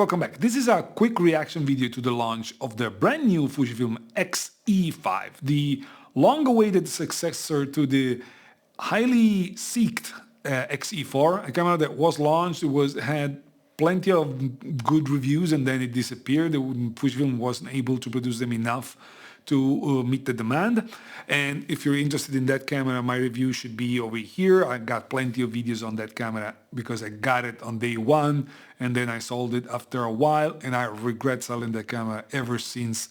welcome back. This is a quick reaction video to the launch of the brand new Fujifilm X-E5, the long-awaited successor to the highly seeked X-E4, a camera that was launched, had plenty of good reviews and then it disappeared. Fujifilm wasn't able to produce them enough to meet the demand. And if you're interested in that camera, my review should be over here. I got plenty of videos on that camera because I got it on day one and then I sold it after a while, and I regret selling that camera ever since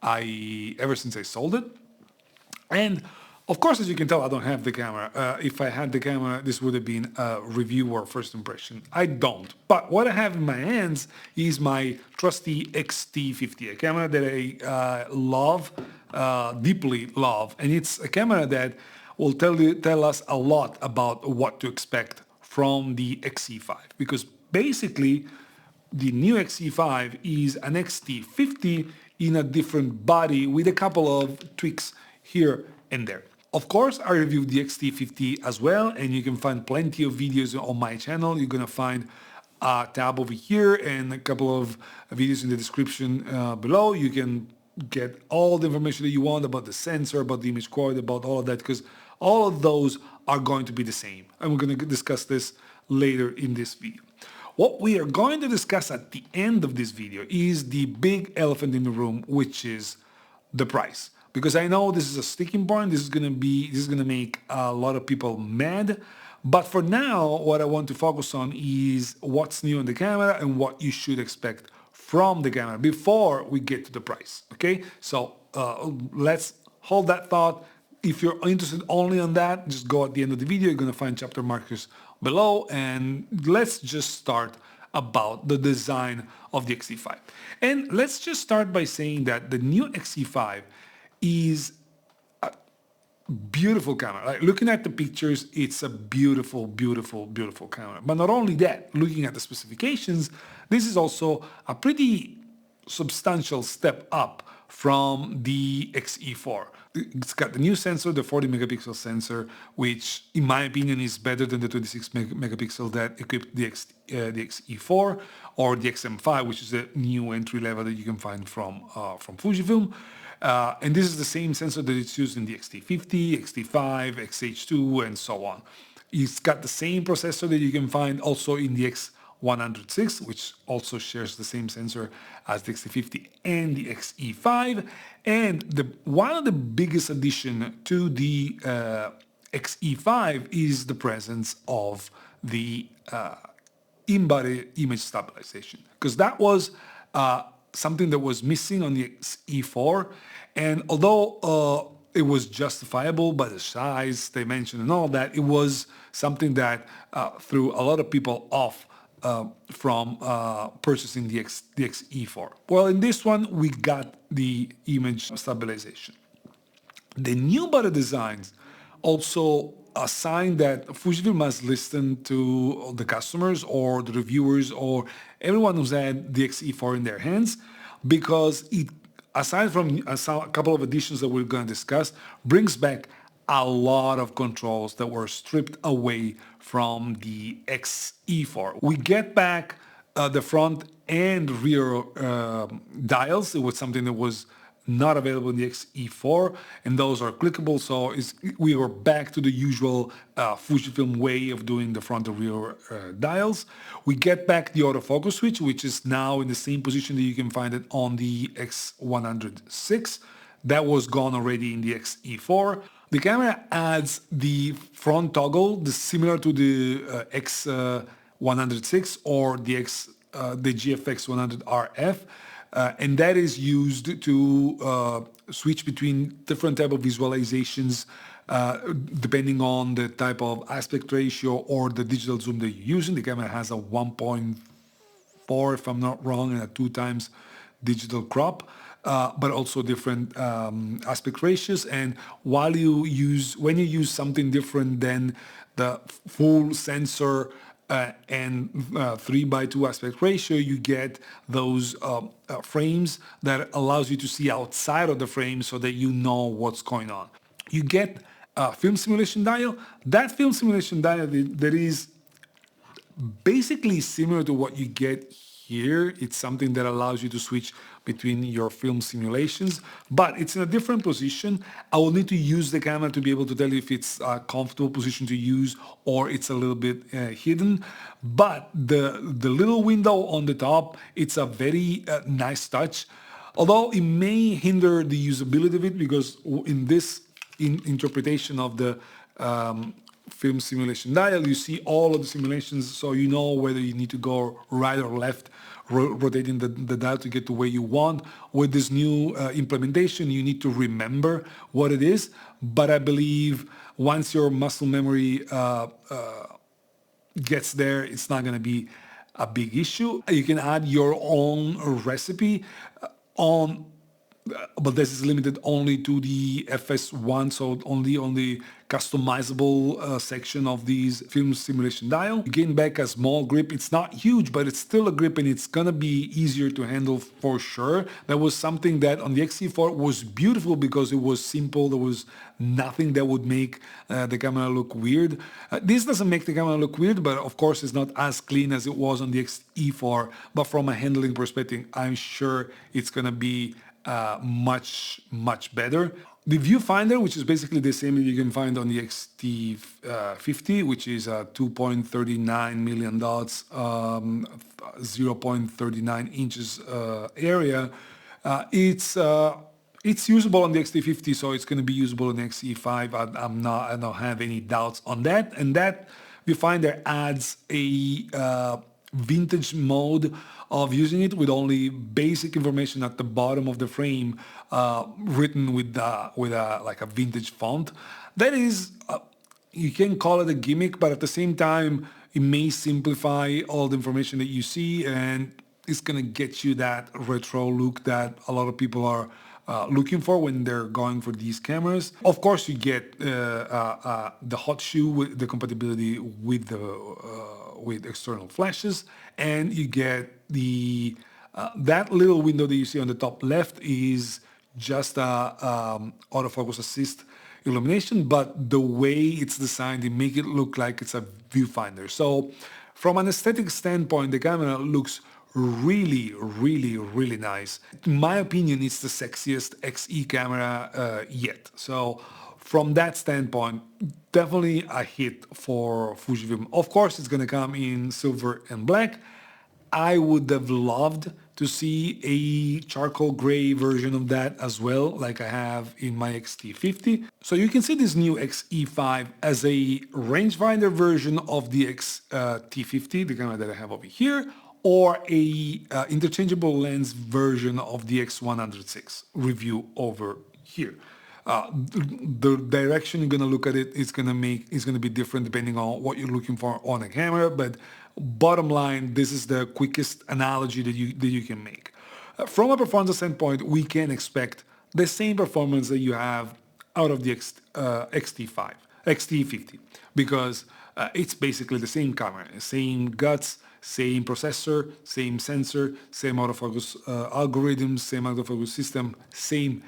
I sold it. And of course, as you can tell, I don't have the camera. If I had the camera, this would have been a review or first impression. I don't. But what I have in my hands is my trusty X-T50, a camera that I love, deeply love. And it's a camera that will tell us a lot about what to expect from the X-E5. Because basically, the new X-E5 is an X-T50 in a different body with a couple of tweaks here and there. Of course, I reviewed the X-T50 as well, and you can find plenty of videos on my channel. You're going to find a tab over here and a couple of videos in the description below. You can get all the information that you want about the sensor, about the image quality, about all of that, because all of those are going to be the same. And we're going to discuss this later in this video. What we are going to discuss at the end of this video is the big elephant in the room, which is the price. Because I know this is a sticking point, this is gonna make a lot of people mad. But for now, what I want to focus on is what's new in the camera and what you should expect from the camera before we get to the price, okay? So let's hold that thought. If you're interested only on that, just go at the end of the video, you're gonna find chapter markers below, and let's just start about the design of the X-E5. And let's just start by saying that the new X-E5 is a beautiful camera. Like, looking at the pictures, it's a beautiful, beautiful, beautiful camera. But not only that, looking at the specifications, this is also a pretty substantial step up from the X-E4. It's got the new sensor, the 40 megapixel sensor, which in my opinion is better than the 26 megapixel that equipped the X-E4 or the XM5, which is a new entry level that you can find from Fujifilm. And this is the same sensor that it's used in the X-T50, X-T5, X-H2, and so on. It's got the same processor that you can find also in the X106, which also shares the same sensor as the X-T50 and the X-E5. And one of the biggest addition to the X-E5 is the presence of the in-body image stabilization, because that was something that was missing on the X-E4, and although it was justifiable by the size, dimension, and all that, it was something that threw a lot of people off from purchasing the X-E4. Well, in this one, we got the image stabilization. The new body designs also a sign that Fujifilm has listened to the customers or the reviewers or everyone who's had the X-E4 in their hands, because it, aside from a couple of additions that we're going to discuss, brings back a lot of controls that were stripped away from the X-E4. We get back the front and rear dials. It was something that was not available in the X-E4, and those are clickable, so we are back to the usual Fujifilm way of doing the front and rear dials. We get back the autofocus switch, which is now in the same position that you can find it on the X106. That was gone already in the X-E4. The camera adds the front toggle, similar to the X106 or the GFX 100 RF. And that is used to switch between different type of visualizations depending on the type of aspect ratio or the digital zoom that you're using. The camera has a 1.4, if I'm not wrong, and a 2 times digital crop, but also different aspect ratios. And when you use something different than the full sensor and 3:2 aspect ratio, you get those frames that allows you to see outside of the frame so that you know what's going on. You get a film simulation dial. That film simulation dial that is basically similar to what you get here. It's something that allows you to switch between your film simulations, but it's in a different position. I will need to use the camera to be able to tell you if it's a comfortable position to use or it's a little bit hidden. But the little window on the top, it's a very nice touch. Although it may hinder the usability of it, because in this interpretation of the film simulation dial, you see all of the simulations, so you know whether you need to go right or left, rotating the dial to get to where you want. With this new implementation, you need to remember what it is, but I believe once your muscle memory gets there, it's not going to be a big issue. You can add your own recipe on, but this is limited only to the FS1, so only on the customizable section of these film simulation dial. You gain back a small grip. It's not huge, but it's still a grip, and it's gonna be easier to handle for sure. That was something that on the X-E4 was beautiful because it was simple. There was nothing that would make the camera look weird. This doesn't make the camera look weird, but of course it's not as clean as it was on the X-E4. But from a handling perspective, I'm sure it's gonna be much better. The viewfinder, which is basically the same that you can find on the X-T50, which is a 2.39 million dots, 0.39 inches area, it's usable on the X-T50, so it's going to be usable on the X-E5. I don't have any doubts on that. And that viewfinder adds a vintage mode of using it with only basic information at the bottom of the frame, written with like a vintage font. That is, you can call it a gimmick, but at the same time, it may simplify all the information that you see, and it's gonna get you that retro look that a lot of people are looking for when they're going for these cameras. Of course, you get the hot shoe with the compatibility with the with external flashes, and you get the that little window that you see on the top left is just a autofocus assist illumination, but the way it's designed, it make it look like it's a viewfinder. So from an aesthetic standpoint, the camera looks really nice. In my opinion, it's the sexiest XE camera yet. So from that standpoint, definitely a hit for Fujifilm. Of course, it's going to come in silver and black. I would have loved to see a charcoal gray version of that as well, like I have in my X-T50. So you can see this new X-E5 as a rangefinder version of the X-T50, the camera that I have over here, or a interchangeable lens version of the X106 review over here. The direction you're gonna look at it is gonna be different depending on what you're looking for on a camera, but bottom line, this is the quickest analogy that you can make. From a performance standpoint, we can expect the same performance that you have out of the X-T50, because it's basically the same camera, same guts, same processor, same sensor, same autofocus algorithms, same autofocus system, same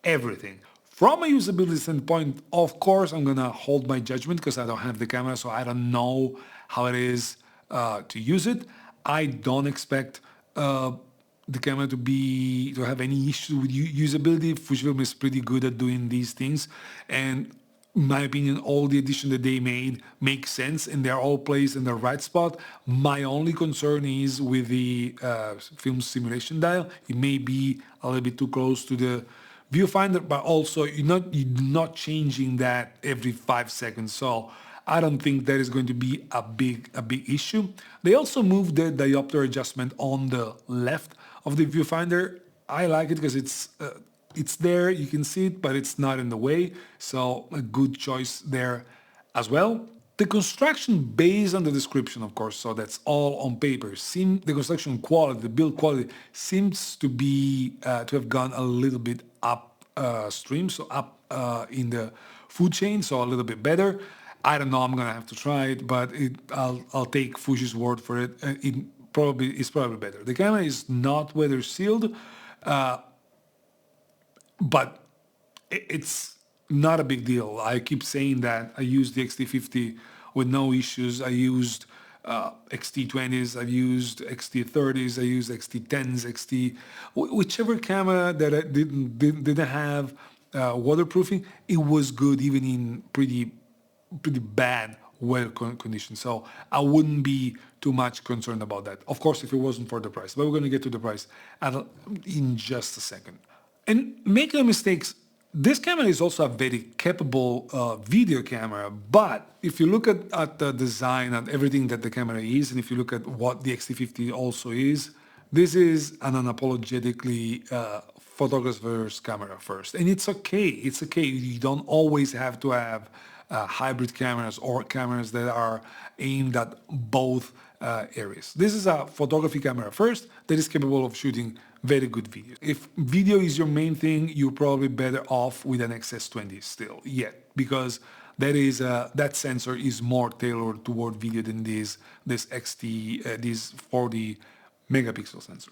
everything. From a usability standpoint, of course, I'm gonna hold my judgment because I don't have the camera, so I don't know how it is to use it. I don't expect the camera to have any issue with usability. Fujifilm is pretty good at doing these things, and in my opinion, all the additions that they made make sense, and they're all placed in the right spot. My only concern is with the film simulation dial. It may be a little bit too close to the viewfinder, but also you're not changing that every 5 seconds. So I don't think that is going to be a big issue. They also moved the diopter adjustment on the left of the viewfinder. I like it because it's there, you can see it, but it's not in the way. So a good choice there as well. The construction based on the description, of course, so that's all on paper. The construction quality, the build quality seems to be to have gone a little bit upstream, so up in the food chain, so a little bit better. I don't know. I'm gonna have to try it, but I'll take Fuji's word for it. It's probably better. The camera is not weather sealed, but it's not a big deal. I keep saying that. I used the X-T50 with no issues. I used XT20s, I've used XT30s, I used XT10s, whichever camera that I didn't have waterproofing, it was good even in pretty bad weather conditions. So I wouldn't be too much concerned about that. Of course, if it wasn't for the price, but we're going to get to the price in just a second. And make no mistakes, this camera is also a very capable video camera, but if you look at the design and everything that the camera is, and if you look at what the X-T50 also is, this is an unapologetically photographer's camera first. And it's okay. It's okay. You don't always have to have hybrid cameras or cameras that are aimed at both areas. This is a photography camera first that is capable of shooting very good video. If video is your main thing, you're probably better off with an XS20 still yet, because that sensor is more tailored toward video than this this 40 megapixel sensor.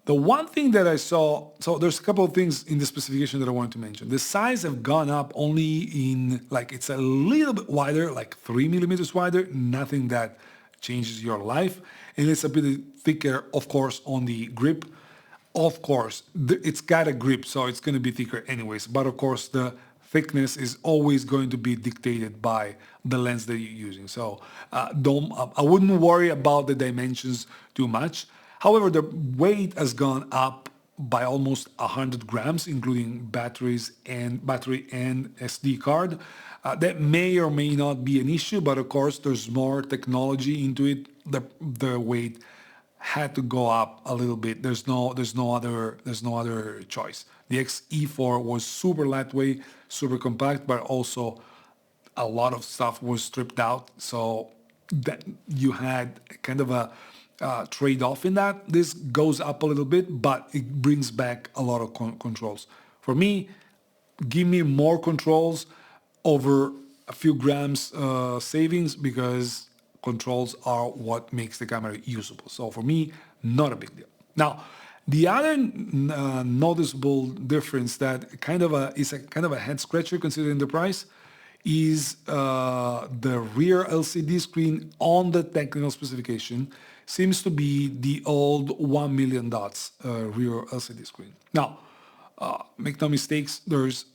The one thing that I saw, so there's a couple of things in the specification that I wanted to mention. The size have gone up only in, like, it's a little bit wider, like 3 millimeters wider, nothing that changes your life. And it's a bit thicker, of course, on the grip. Of course, it's got a grip, so it's going to be thicker anyways. But of course, the thickness is always going to be dictated by the lens that you're using. So I wouldn't worry about the dimensions too much. However, the weight has gone up by almost 100 grams, including battery and SD card. That may or may not be an issue, but of course, there's more technology into it. The weight had to go up a little bit. There's no other choice. The X-E4 was super lightweight, super compact, but also a lot of stuff was stripped out, so that you had kind of a trade-off in that. This goes up a little bit, but it brings back a lot of controls. For me, give me more controls over a few grams savings, because controls are what makes the camera usable. So for me, not a big deal. Now, the other noticeable difference that is a kind of a head scratcher considering the price is the rear LCD screen on the technical specification seems to be the old 1 million dots rear LCD screen. Now, make no mistakes, there's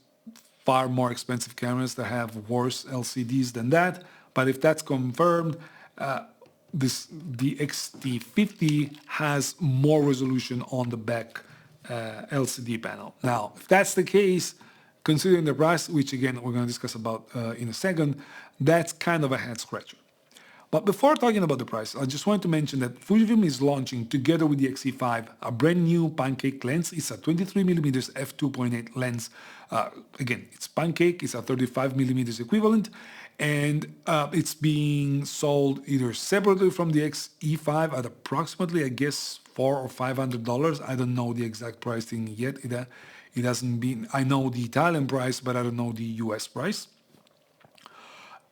far more expensive cameras that have worse LCDs than that. But if that's confirmed, the X-T50 has more resolution on the back LCD panel. Now, if that's the case, considering the price, which again we're going to discuss about in a second, that's kind of a head scratcher. But before talking about the price, I just wanted to mention that Fujifilm is launching, together with the X-E5, a brand new Pancake lens. It's a 23mm f2.8 lens. Again, it's Pancake, it's a 35mm equivalent, and it's being sold either separately from the X-E5 at approximately, I guess, $400 or $500. I don't know the exact pricing yet. It hasn't been. I know the Italian price, but I don't know the US price.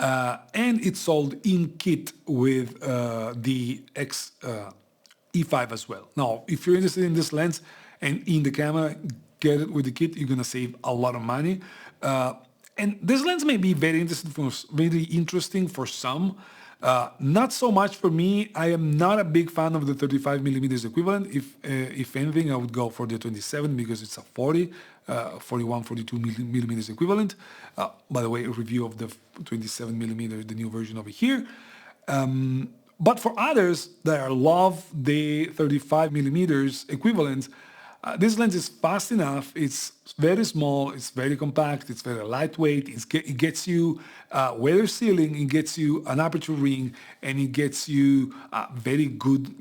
And it's sold in kit with the X-E5 as well. Now, if you're interested in this lens and in the camera, get it with the kit. You're gonna save a lot of money. And this lens may be very interesting for some. Not so much for me. I am not a big fan of the 35mm equivalent. If anything, I would go for the 27 because it's a 41, 42mm equivalent. By the way, a review of the 27mm, the new version over here. But for others that love the 35mm equivalent, this lens is fast enough, it's very small, it's very compact, it's very lightweight, it gets you weather sealing, it gets you an aperture ring, and it gets you very good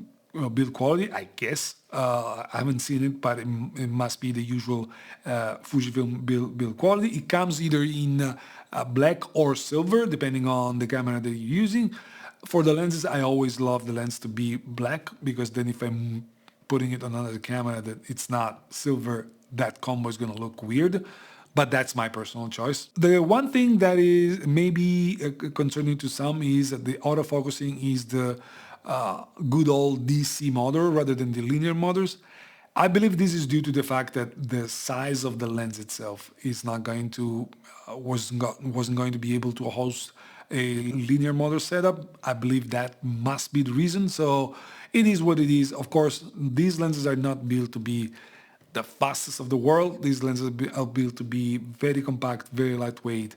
build quality, I guess. I haven't seen it, but it must be the usual Fujifilm build quality. It comes either in black or silver, depending on the camera that you're using. For the lenses, I always love the lens to be black, because then if I'm putting it on another camera that it's not silver, that combo is going to look weird, but that's my personal choice. The one thing that is maybe concerning to some is that the autofocusing is the good old DC motor rather than the linear motors. I believe this is due to the fact that the size of the lens itself is not going to wasn't going to be able to host a linear motor setup. I believe that must be the reason. So it is what it is. Of course, these lenses are not built to be the fastest of the world. These lenses are built to be very compact, very lightweight,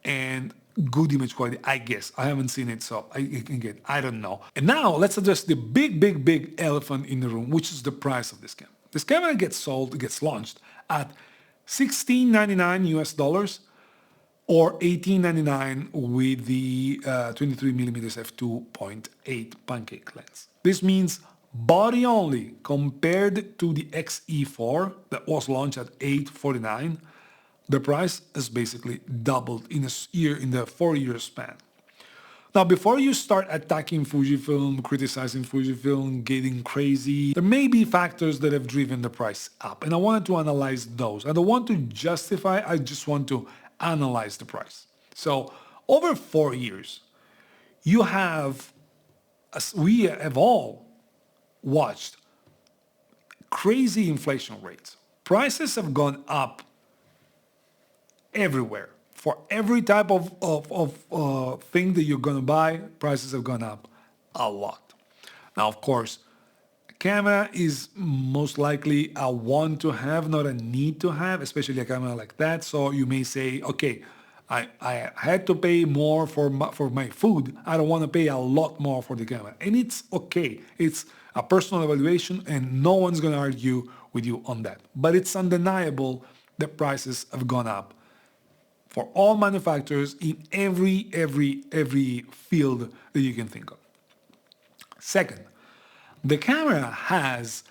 and good image quality, I guess. I haven't seen it, so I don't know. And now let's address the big elephant in the room, which is the price of this camera. This camera gets launched at $16.99 US dollars or $18.99 with the 23mm f2.8 Pancake lens. This means body only compared to the X-E4 that was launched at $849. The price has basically doubled in the 4-year span. Now, before you start attacking Fujifilm, criticizing Fujifilm, getting crazy, there may be factors that have driven the price up, and I wanted to analyze those. I don't want to justify, I just want to analyze the price. So, over 4 years, you have, as we have all watched, crazy inflation rates. Prices have gone up everywhere. For every type of thing that you're going to buy, prices have gone up a lot. Now, of course, a camera is most likely a want to have, not a need to have, especially a camera like that. So you may say, okay, I had to pay more for my food. I don't want to pay a lot more for the camera. And it's okay. It's a personal evaluation and no one's going to argue with you on that. But it's undeniable that prices have gone up for all manufacturers in every field that you can think of. Second, the camera has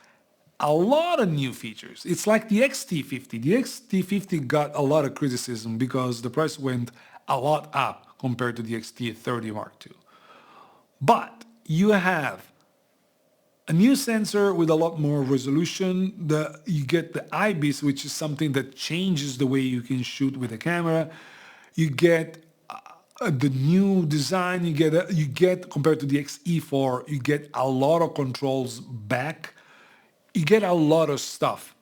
a lot of new features. It's like the X-T50. The X-T50 got a lot of criticism because the price went a lot up compared to the X-T30 Mark II. But you have a new sensor with a lot more resolution. You get the IBIS, which is something that changes the way you can shoot with a camera. You get the new design. You get compared to the X-E4, you get a lot of controls back. You get a lot of stuff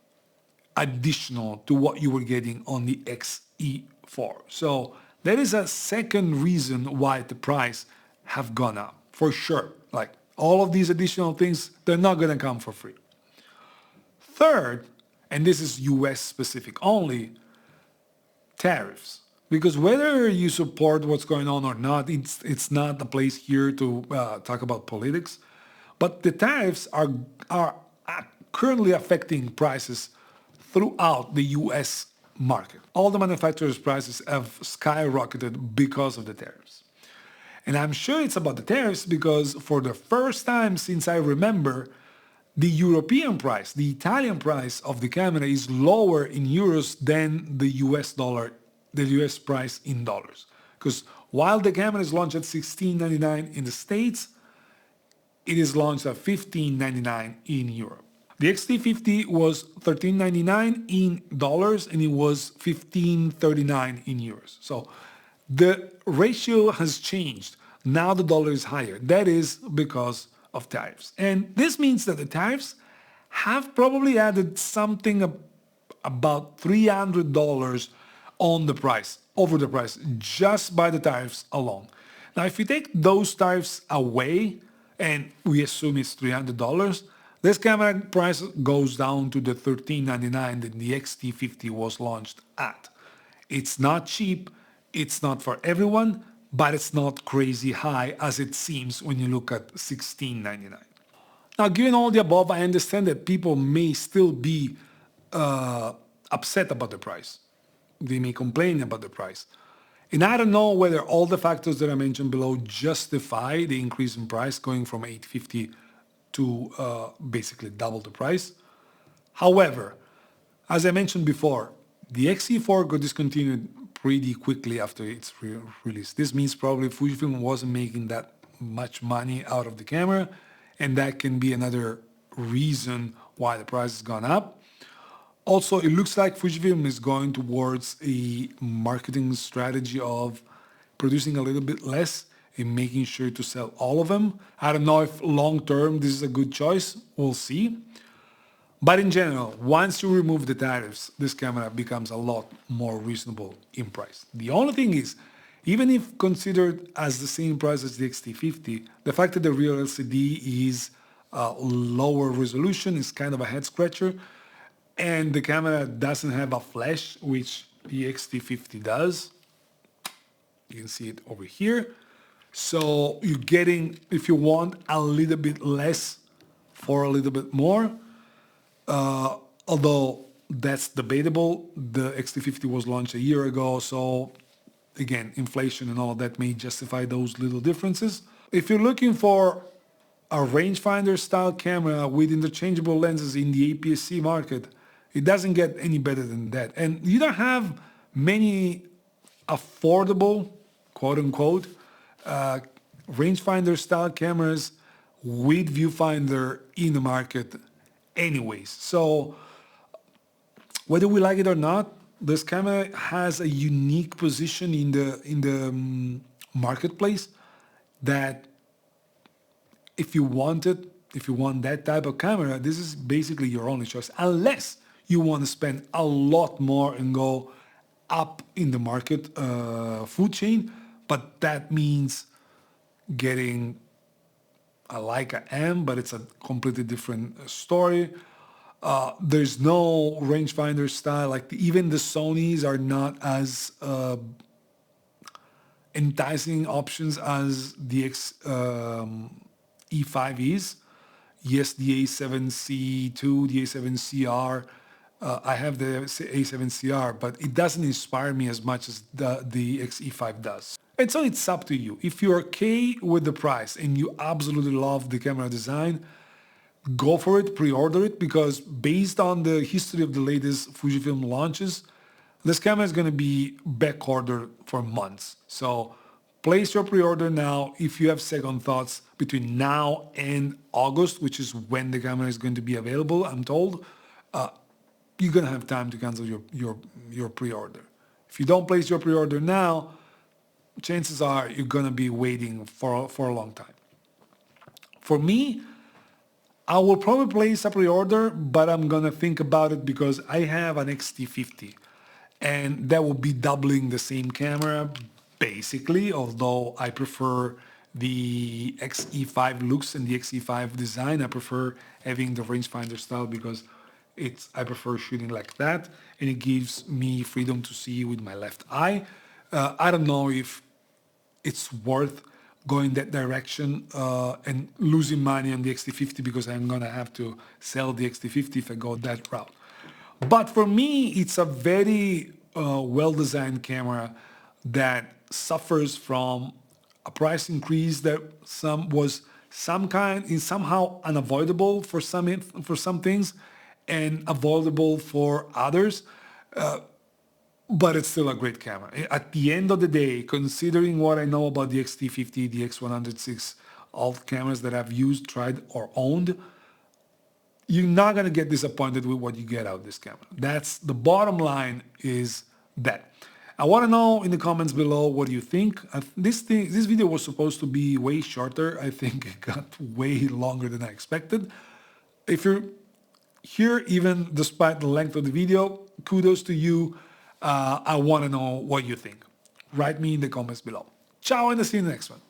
additional to what you were getting on the X-E4. So that is a second reason why the price have gone up, for sure. Like, all of these additional things, they're not going to come for free. Third, and this is US specific only, tariffs. Because whether you support what's going on or not, it's not the place here to talk about politics. But the tariffs are currently affecting prices throughout the US market. All the manufacturers' prices have skyrocketed because of the tariffs. And I'm sure it's about the tariffs because for the first time since I remember, the European price, the Italian price of the camera is lower in euros than the US dollar, the US price in dollars. Because while the camera is launched at $16.99 in the States, it is launched at $15.99 in Europe. The X-T50 was $13.99 in dollars and it was $15.39 in euros. So the ratio has changed. Now the dollar is higher. That is because of tariffs. And this means that the tariffs have probably added something about $300 on the price, over the price, just by the tariffs alone. Now, if you take those tariffs away, and we assume it's $300, this camera price goes down to the $13.99 that the X-T50 was launched at. It's not cheap. It's not for everyone, but it's not crazy high as it seems when you look at $16.99. Now, given all the above, I understand that people may still be upset about the price. They may complain about the price. And I don't know whether all the factors that I mentioned below justify the increase in price going from $850 to basically double the price. However, as I mentioned before, the X-E4 got discontinued pretty quickly after its release. This means probably Fujifilm wasn't making that much money out of the camera, and that can be another reason why the price has gone up. Also, it looks like Fujifilm is going towards a marketing strategy of producing a little bit less and making sure to sell all of them. I don't know if long-term this is a good choice. We'll see. But in general, once you remove the tariffs, this camera becomes a lot more reasonable in price. The only thing is, Even if considered as the same price as the X-T50, the fact that the rear LCD is lower resolution is kind of a head scratcher, and the camera doesn't have a flash, which the X-T50 does. You can see it over here. So you're getting, if you want, a little bit less for a little bit more. Although that's debatable. The X-T50 was launched a year ago, so again, inflation and all that may justify those little differences. If you're looking for a rangefinder style camera with interchangeable lenses in the APS-C market, it doesn't get any better than that. And you don't have many affordable, quote unquote, rangefinder style cameras with viewfinder in the market anyways. So whether we like it or not, this camera has a unique position in the marketplace that if you want that type of camera, this is basically your only choice, unless you want to spend a lot more and go up in the market food chain. But that means getting a Leica M, but it's a completely different story. There's no rangefinder style, like even the Sonys are not as enticing options as the X-E5 is. Yes, the A7C2, the A7CR, I have the A7CR, but it doesn't inspire me as much as the X-E5 does. And so it's up to you. If you're okay with the price and you absolutely love the camera design, go for it, pre-order it, because based on the history of the latest Fujifilm launches, this camera is going to be back ordered for months. So place your pre-order now. If you have second thoughts between now and August, which is when the camera is going to be available, I'm told, you're going to have time to cancel your pre-order. If you don't place your pre-order now, chances are you're going to be waiting for a long time. For me, I will probably place a pre-order, but I'm going to think about it because I have an X-T50 and that will be doubling the same camera basically, although I prefer the X-E5 looks and the X-E5 design. I prefer having the rangefinder style because I prefer shooting like that and it gives me freedom to see with my left eye. I don't know if it's worth going that direction and losing money on the X-T50 because I'm gonna have to sell the X-T50 if I go that route. But for me, it's a very well-designed camera that suffers from a price increase that was somehow unavoidable for some things and avoidable for others. But it's still a great camera. At the end of the day, considering what I know about the X-T50, the X106, all cameras that I've used, tried, or owned, you're not going to get disappointed with what you get out of this camera. That's the bottom line is that. I want to know in the comments below what you think. This video was supposed to be way shorter. I think it got way longer than I expected. If you're here, even despite the length of the video, kudos to you. I want to know what you think. Write me in the comments below. Ciao, and I'll see you in the next one.